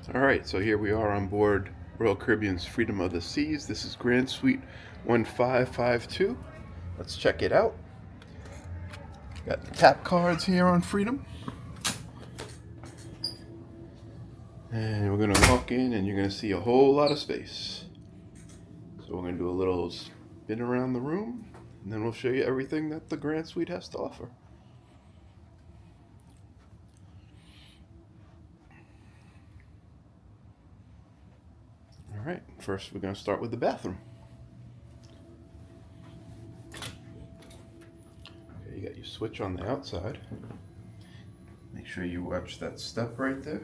All right, so here we are on board Royal Caribbean's Freedom of the Seas. This is Grand Suite 1552. Let's check it out. Got the tap cards here on Freedom. And we're going to walk in and you're going to see a whole lot of space. So we're going to do a little spin around the room and then we'll show you everything that the Grand Suite has to offer. All right, first we're going to start with the bathroom. Okay, you got your switch on the outside. Make sure you watch that step right there.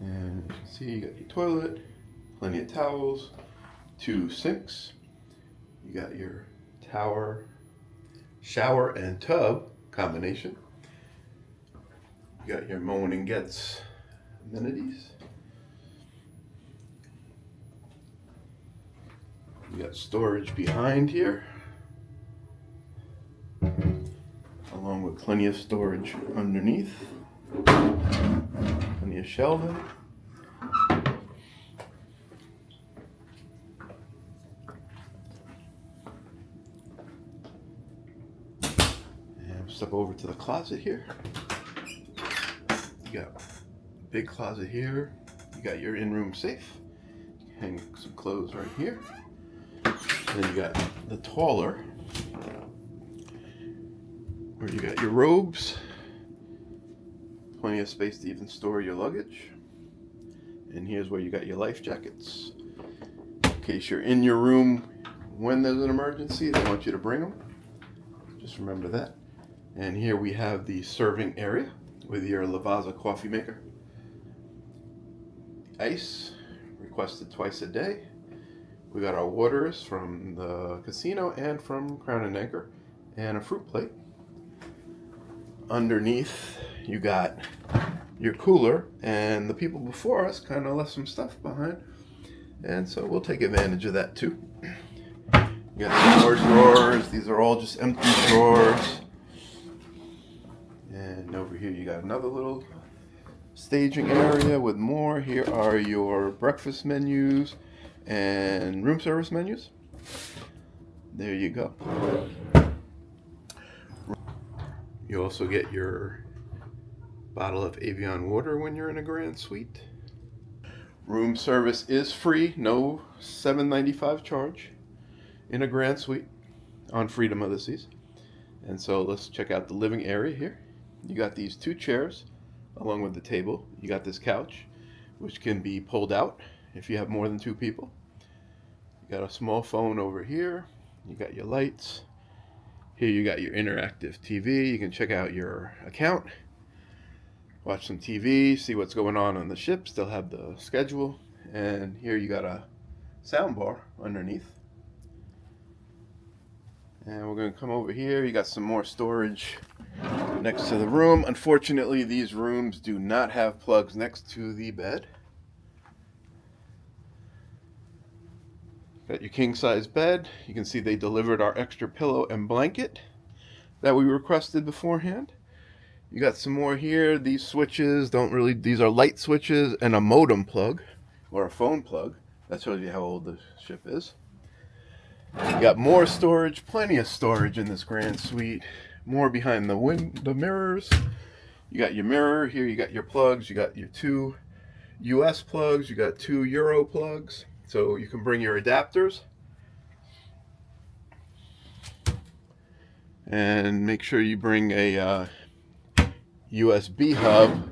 And you can see you got your toilet, plenty of towels, 2 sinks. You got your shower and tub combination. You got your Moen and Getz amenities. You got storage behind here, along with plenty of storage underneath. Plenty of shelving. And step over to the closet here. You got a big closet here. You got your in-room safe. Hang some clothes right here. And then you got the taller, where you got your robes. Plenty of space to even store your luggage. And here's where you got your life jackets. In case you're in your room when there's an emergency, they want you to bring them. Just remember that. And here we have the serving area with your Lavazza coffee maker. Ice, requested twice a day. We got our waters from the casino and from Crown and Anchor, and a fruit plate. Underneath, you got your cooler, and the people before us kind of left some stuff behind, and so we'll take advantage of that too. You got some more drawers. These are all just empty drawers. And over here you got another little staging area with more. Here are your breakfast menus and room service menus. There you go. You also get your bottle of Evian water when you're in a Grand Suite. Room service is free, no $7.95 charge in a Grand Suite on Freedom of the Seas. And so let's check out the living area here. You got these 2 chairs along with the table. You got this couch, which can be pulled out if you have more than 2 people. You got a small phone over here. You got your lights. Here you got your interactive TV. You can check out your account, watch some TV, see what's going on the ships. They'll have the schedule. And here you got a sound bar underneath. And we're going to come over here. You got some more storage next to the room. Unfortunately, these rooms do not have plugs next to the bed. Got your king size bed. You can see they delivered our extra pillow and blanket that we requested beforehand. You got some more here. These switches these are light switches and a modem plug or a phone plug. That shows you how old the ship is. You got more storage, plenty of storage in this Grand Suite. More behind the mirrors. You got your mirror here. You got your plugs. You got your 2 US plugs. You got 2 Euro plugs. So you can bring your adapters. And make sure you bring a USB hub,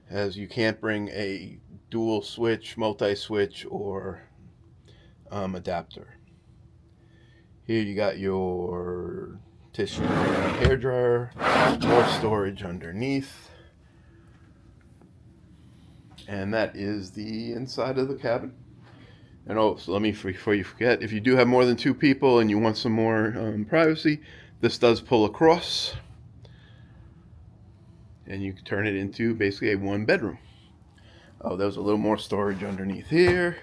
as you can't bring a dual switch, multi-switch, or adapter. Here you got your tissue hair dryer, more storage underneath. And that is the inside of the cabin. And so before you forget, if you do have more than 2 people and you want some more privacy, this does pull across. And you can turn it into basically a 1-bedroom. Oh, there's a little more storage underneath here.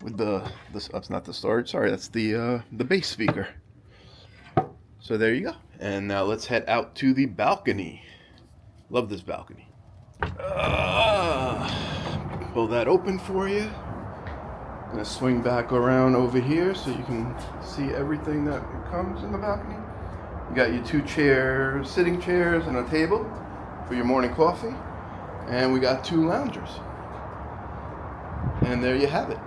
With that's not the storage, sorry, that's the bass speaker. So there you go. And now let's head out to the balcony. Love this balcony. pull that open for you. I'm gonna swing back around over here so you can see everything that comes in the balcony. You got your 2 chairs, sitting chairs, and a table for your morning coffee. And we got 2 loungers. And there you have it.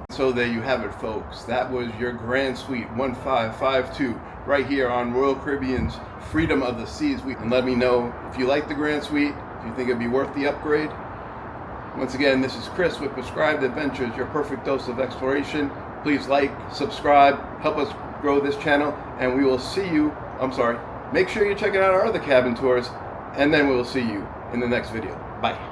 So there you have it, folks. That was your Grand Suite 1552 right here on Royal Caribbean's Freedom of the Seas week. And let me know if you like the Grand Suite, if you think it'd be worth the upgrade. Once again, this is Chris with Prescribed Adventures, your perfect dose of exploration. Please like, subscribe, help us grow this channel, and we will see you, make sure you're checking out our other cabin tours, and then we'll see you in the next video. Bye.